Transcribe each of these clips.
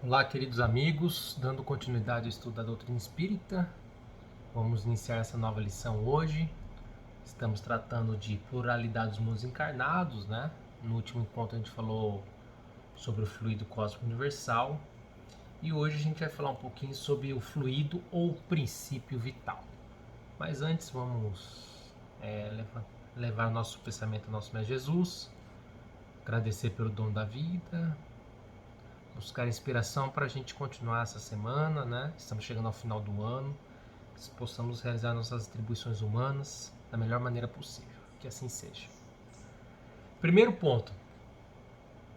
Olá, queridos amigos, dando continuidade ao estudo da doutrina espírita, vamos iniciar essa nova lição hoje. Estamos tratando de pluralidade dos mundos encarnados, né? No último encontro a gente falou sobre o fluido cósmico universal e hoje a gente vai falar um pouquinho sobre o fluido ou princípio vital. Mas antes vamos levar nosso pensamento ao nosso Mestre Jesus, agradecer pelo dom da vida, buscar inspiração para a gente continuar essa semana, né? Estamos chegando ao final do ano, que possamos realizar nossas atribuições humanas da melhor maneira possível. Que assim seja. Primeiro ponto: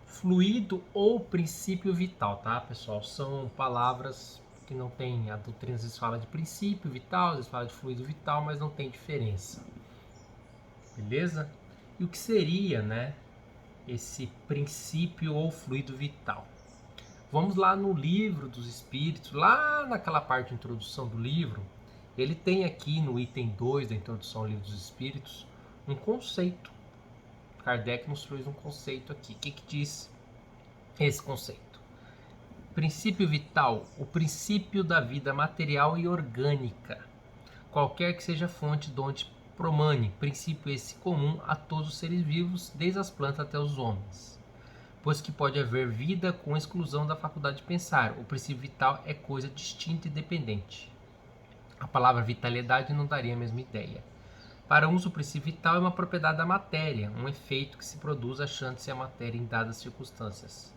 fluido ou princípio vital, tá, pessoal? São palavras que não tem. A doutrina às vezes fala de princípio vital, às vezes fala de fluido vital, mas não tem diferença. Beleza? E o que seria, né, esse princípio ou fluido vital? Vamos lá no livro dos Espíritos, lá naquela parte de introdução do livro, ele tem aqui no item 2 da introdução ao livro dos Espíritos um conceito. Kardec nos trouxe um conceito aqui. O que diz esse conceito? Princípio vital, o princípio da vida material e orgânica, qualquer que seja a fonte de onde promane, princípio esse comum a todos os seres vivos, desde as plantas até os homens. Pois que pode haver vida com exclusão da faculdade de pensar. O princípio vital é coisa distinta e dependente. A palavra vitalidade não daria a mesma ideia. Para uns, o princípio vital é uma propriedade da matéria, um efeito que se produz achando-se a matéria em dadas circunstâncias.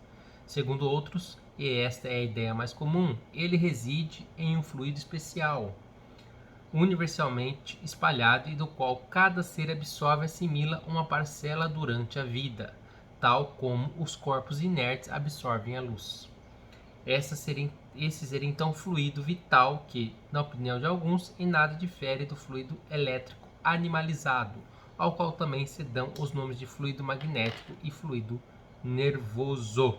Segundo outros, e esta é a ideia mais comum, ele reside em um fluido especial, universalmente espalhado e do qual cada ser absorve e assimila uma parcela durante a vida, tal como os corpos inertes absorvem a luz. Esse seria então o fluido vital que, na opinião de alguns, em nada difere do fluido elétrico animalizado, ao qual também se dão os nomes de fluido magnético e fluido nervoso.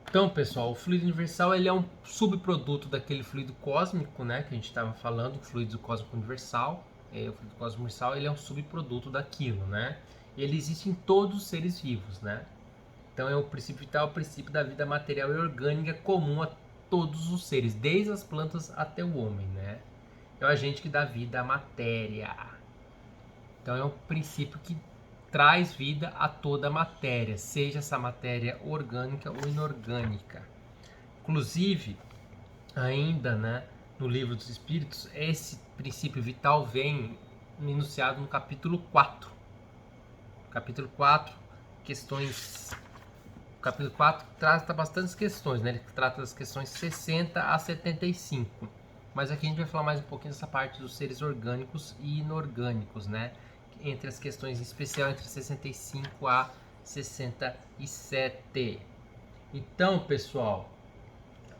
Então, pessoal, o fluido universal ele é um subproduto daquele fluido cósmico, né, que a gente estava falando, o fluido cósmico universal. O fluido cósmico universal ele é um subproduto daquilo, né? Ele existe em todos os seres vivos, né? Então é o princípio vital, o princípio da vida material e orgânica comum a todos os seres, desde as plantas até o homem, né? É o agente que dá vida à matéria. Então é um princípio que traz vida a toda a matéria, seja essa matéria orgânica ou inorgânica. Inclusive, ainda, né, no livro dos Espíritos, esse princípio vital vem enunciado no capítulo 4. Capítulo 4, questões. O capítulo 4 trata bastantes questões, né? Ele trata das questões 60 a 75. Mas aqui a gente vai falar mais um pouquinho dessa parte dos seres orgânicos e inorgânicos, né? Entre as questões em especial entre 65 a 67. Então, pessoal,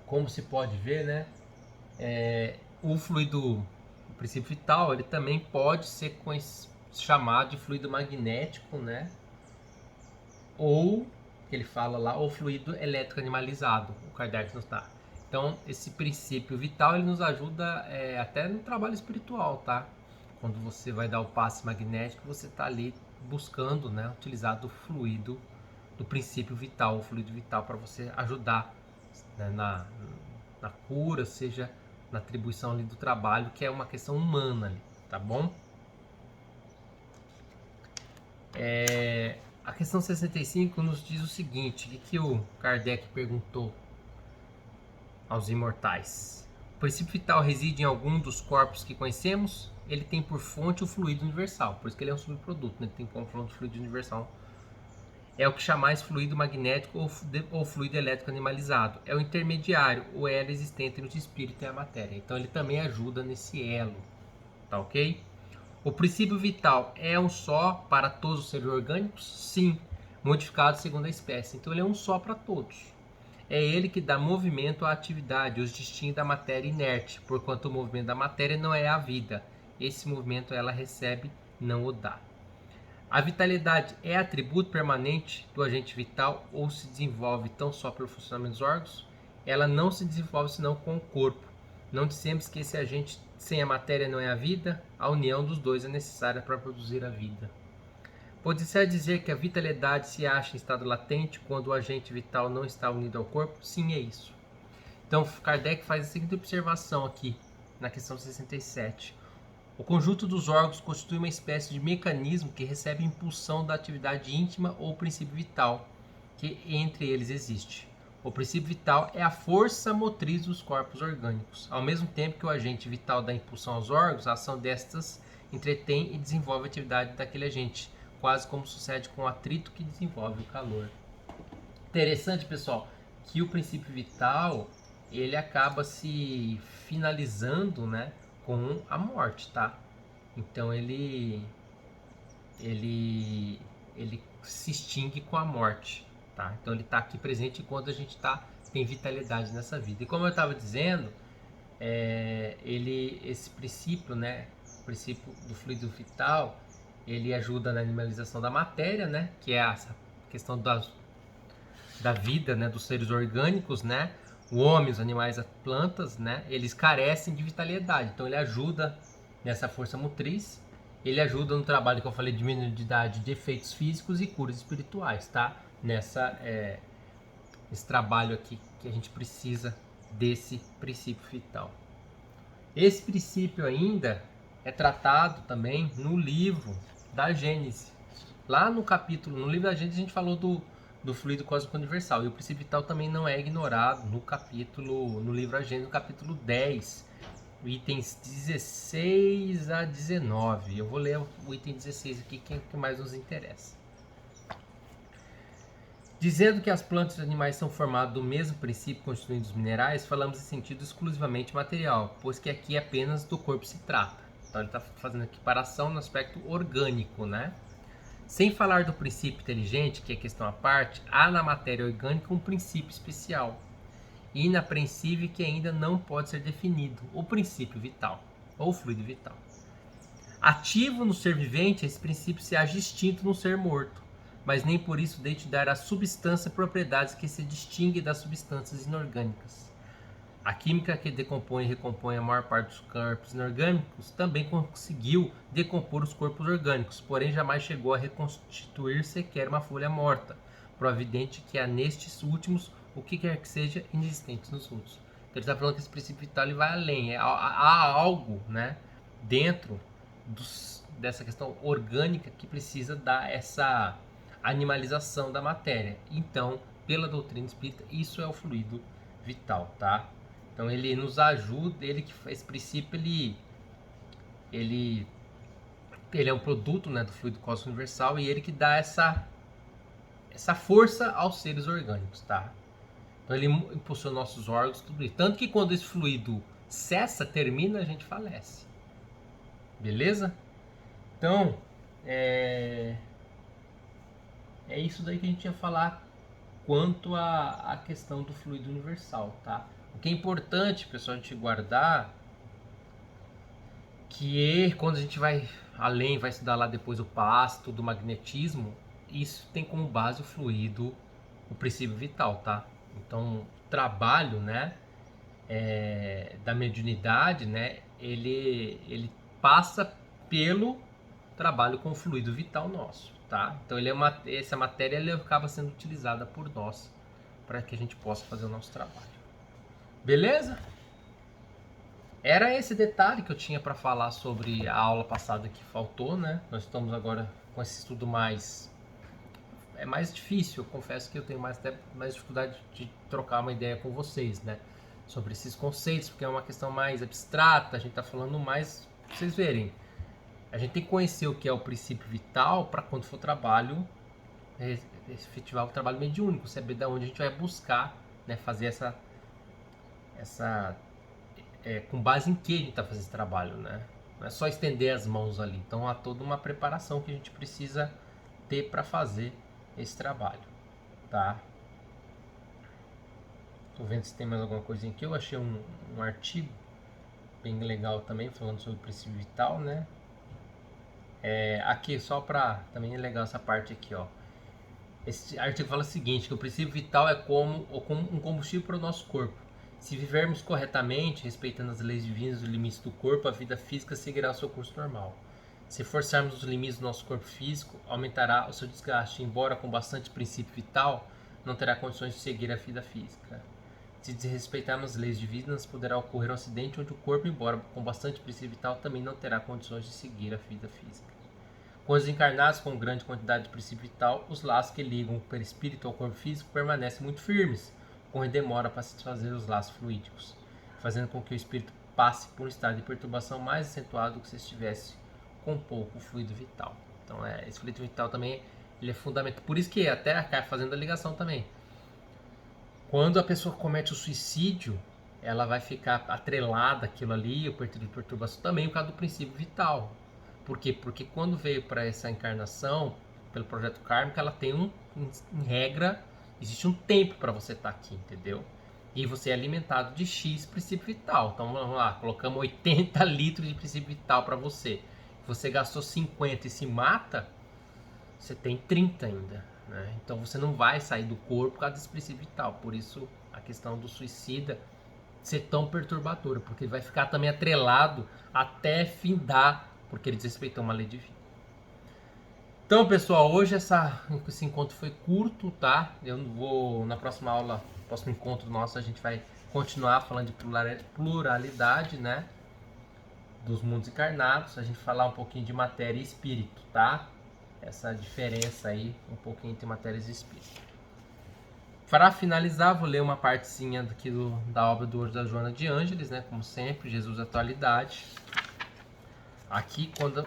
como se pode ver, né? O fluido, o princípio vital, ele também pode ser chamado de fluido magnético, né? Ou, que ele fala lá, o fluido elétrico animalizado, o Kardec nos dá. Então, esse princípio vital, ele nos ajuda até no trabalho espiritual, tá? Quando você vai dar o passe magnético, você está ali buscando, né, utilizar do fluido, do princípio vital, o fluido vital, para você ajudar, né, na cura, seja na atribuição ali do trabalho, que é uma questão humana ali, tá bom? A questão 65 nos diz o seguinte: o que o Kardec perguntou aos imortais? O princípio vital reside em algum dos corpos que conhecemos? Ele tem por fonte o fluido universal, por isso que ele é um subproduto, né? Ele tem como fonte o fluido universal. É o que chamais fluido magnético ou fluido elétrico animalizado. É o intermediário, o elo existente entre o espírito e a matéria. Então ele também ajuda nesse elo, tá ok? O princípio vital é um só para todos os seres orgânicos? Sim, modificado segundo a espécie. Então ele é um só para todos. É ele que dá movimento à atividade, os distingue da matéria inerte, porquanto o movimento da matéria não é a vida. Esse movimento ela recebe, não o dá. A vitalidade é atributo permanente do agente vital ou se desenvolve tão só pelo funcionamento dos órgãos? Ela não se desenvolve senão com o corpo. Não dissemos que esse agente sem a matéria não é a vida? A união dos dois é necessária para produzir a vida. Pode-se dizer que a vitalidade se acha em estado latente quando o agente vital não está unido ao corpo? Sim, é isso. Então, Kardec faz a seguinte observação aqui, na questão 67. O conjunto dos órgãos constitui uma espécie de mecanismo que recebe impulsão da atividade íntima ou princípio vital, que entre eles existe. O princípio vital é a força motriz dos corpos orgânicos. Ao mesmo tempo que o agente vital dá impulsão aos órgãos, a ação destas entretém e desenvolve a atividade daquele agente, quase como sucede com o atrito que desenvolve o calor. Interessante, pessoal, que o princípio vital ele acaba se finalizando, né, com a morte, tá? Então ele se extingue com a morte, tá? Então ele está aqui presente enquanto a gente tem vitalidade nessa vida. E como eu estava dizendo, esse princípio, né, o princípio do fluido vital, ele ajuda na animalização da matéria, né, que é essa questão da vida, né, dos seres orgânicos, né? O homem, os animais, as plantas, né, eles carecem de vitalidade. Então ele ajuda nessa força motriz, ele ajuda no trabalho que eu falei de diminuição de efeitos físicos e curas espirituais, tá? Esse trabalho aqui que a gente precisa desse princípio vital. Esse princípio ainda é tratado também no livro da Gênese. Lá no livro da Gênese a gente falou do fluido cósmico universal. E o princípio vital também não é ignorado no livro da Gênese, no capítulo 10, itens 16 a 19. Eu vou ler o item 16 aqui, que é o que mais nos interessa. Dizendo que as plantas e os animais são formados do mesmo princípio constituindo os minerais, falamos em sentido exclusivamente material, pois que aqui apenas do corpo se trata. Então ele está fazendo equiparação no aspecto orgânico, né? Sem falar do princípio inteligente, que é questão à parte, há na matéria orgânica um princípio especial, inapreensível, que ainda não pode ser definido, o princípio vital, ou fluido vital. Ativo no ser vivente, esse princípio se age extinto no ser morto, mas nem por isso deixa de dar à substância propriedades que se distinguem das substâncias inorgânicas. A química que decompõe e recompõe a maior parte dos corpos inorgânicos também conseguiu decompor os corpos orgânicos, porém jamais chegou a reconstituir sequer uma folha morta, providente que há nestes últimos o que quer que seja inexistente nos outros. Então ele está falando que esse princípio vital ele vai além, há algo, né, dentro dessa questão orgânica que precisa dar essa animalização da matéria. Então, pela doutrina espírita, isso é o fluido vital, tá? Então ele nos ajuda, esse princípio ele é um produto, né, do fluido cósmico universal, e ele que dá essa força aos seres orgânicos, tá? Então ele impulsiona nossos órgãos, tudo isso. Tanto que quando esse fluido cessa, termina, a gente falece. Beleza? Então, é isso daí que a gente ia falar quanto à questão do fluido universal, tá? O que é importante, pessoal, a gente guardar, que quando a gente vai estudar lá depois o pasto do magnetismo, isso tem como base o fluido, o princípio vital, tá? Então, o trabalho, né, da mediunidade, né, ele passa pelo trabalho com o fluido vital nosso, tá? Então, essa matéria ele acaba sendo utilizada por nós para que a gente possa fazer o nosso trabalho. Beleza? Era esse detalhe que eu tinha para falar sobre a aula passada que faltou, né? Nós estamos agora com esse estudo mais difícil, eu confesso que eu tenho mais dificuldade de trocar uma ideia com vocês, né? Sobre esses conceitos, porque é uma questão mais abstrata, a gente está falando mais, pra vocês verem. A gente tem que conhecer o que é o princípio vital para quando for trabalho, efetivar o trabalho mediúnico, saber de onde a gente vai buscar, né? Fazer com base em que a gente está fazendo esse trabalho, né? Não é só estender as mãos ali. Então há toda uma preparação que a gente precisa ter para fazer esse trabalho, tá? Tô vendo se tem mais alguma coisinha aqui. Eu achei um artigo bem legal também, falando sobre o princípio vital, né? Aqui, só para... Também é legal essa parte aqui, ó. Esse artigo fala o seguinte, que o princípio vital é como um combustível para o nosso corpo. Se vivermos corretamente, respeitando as leis divinas e os limites do corpo, a vida física seguirá o seu curso normal. Se forçarmos os limites do nosso corpo físico, aumentará o seu desgaste. Embora com bastante princípio vital, não terá condições de seguir a vida física. Se desrespeitarmos as leis divinas, poderá ocorrer um acidente onde o corpo, embora com bastante princípio vital, também não terá condições de seguir a vida física. Com os encarnados com grande quantidade de princípio vital, os laços que ligam o perispírito ao corpo físico permanecem muito firmes, com demora para satisfazer os laços fluídicos, fazendo com que o espírito passe por um estado de perturbação mais acentuado do que se estivesse com pouco fluido vital. Então, esse fluido vital também ele é fundamental. Por isso que até acaba fazendo a ligação também. Quando a pessoa comete o suicídio, ela vai ficar atrelada àquilo ali, o período de perturbação também, por causa do princípio vital. Por quê? Porque quando veio para essa encarnação, pelo projeto kármico, ela tem em regra, existe um tempo para você estar aqui, entendeu? E você é alimentado de X princípio vital. Então vamos lá, colocamos 80 litros de princípio vital para você. Você gastou 50 e se mata, você tem 30 ainda, né? Então você não vai sair do corpo por causa desse princípio vital. Por isso a questão do suicida ser tão perturbadora, porque vai ficar também atrelado até findar, porque ele desrespeitou uma lei divina. Então, pessoal, hoje esse encontro foi curto, tá? Eu vou, na próxima aula, próximo encontro nosso, a gente vai continuar falando de pluralidade, né? Dos mundos encarnados, a gente falar um pouquinho de matéria e espírito, tá? Essa diferença aí, um pouquinho entre matéria e espírito. Para finalizar, vou ler uma partezinha aqui da obra do Hoje da Joana de Ângeles, né? Como sempre, Jesus Atualidade. Aqui, quando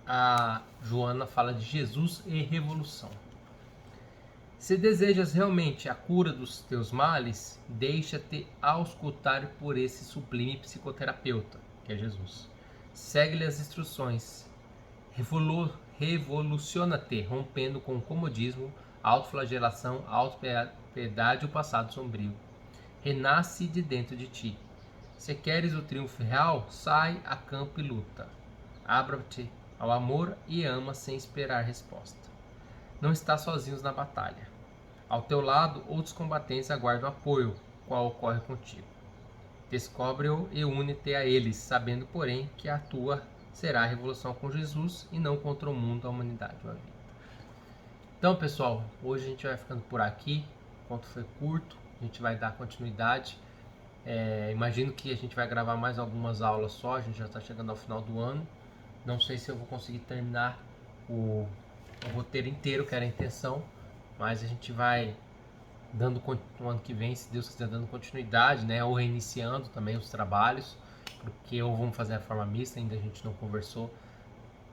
a Joana fala de Jesus e revolução. Se desejas realmente a cura dos teus males, deixa-te auscultar por esse sublime psicoterapeuta, que é Jesus. Segue-lhe as instruções. Revoluciona-te, rompendo com o comodismo, a autoflagelação, a autopiedade e o passado sombrio. Renasce de dentro de ti. Se queres o triunfo real, sai a campo e luta. Abra-te ao amor e ama sem esperar resposta. Não estás sozinhos na batalha. Ao teu lado, outros combatentes aguardam apoio, qual ocorre contigo. Descobre-o e une-te a eles, sabendo, porém, que a tua será a revolução com Jesus e não contra o mundo, a humanidade ou a vida. Então, pessoal, hoje a gente vai ficando por aqui. O conto foi curto, a gente vai dar continuidade. Imagino que a gente vai gravar mais algumas aulas só, a gente já está chegando ao final do ano. Não sei se eu vou conseguir terminar o roteiro inteiro, que era a intenção, mas a gente vai dando no ano que vem, se Deus quiser, dando continuidade, né? Ou reiniciando também os trabalhos, porque ou vamos fazer a forma mista, ainda a gente não conversou.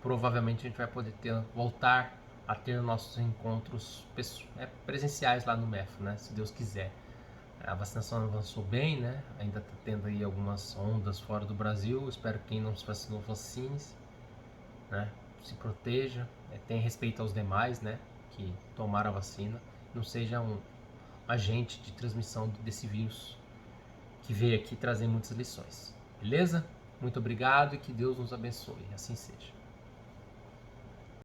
Provavelmente a gente vai poder voltar a ter nossos encontros presenciais lá no MEF, né? Se Deus quiser. A vacinação avançou bem, né? Ainda está tendo aí algumas ondas fora do Brasil. Espero que quem não se vacinou vacine-se, né? Se proteja, tenha respeito aos demais, né? Que tomaram a vacina. Não seja um agente de transmissão desse vírus que veio aqui trazer muitas lições. Beleza? Muito obrigado e que Deus nos abençoe. Assim seja.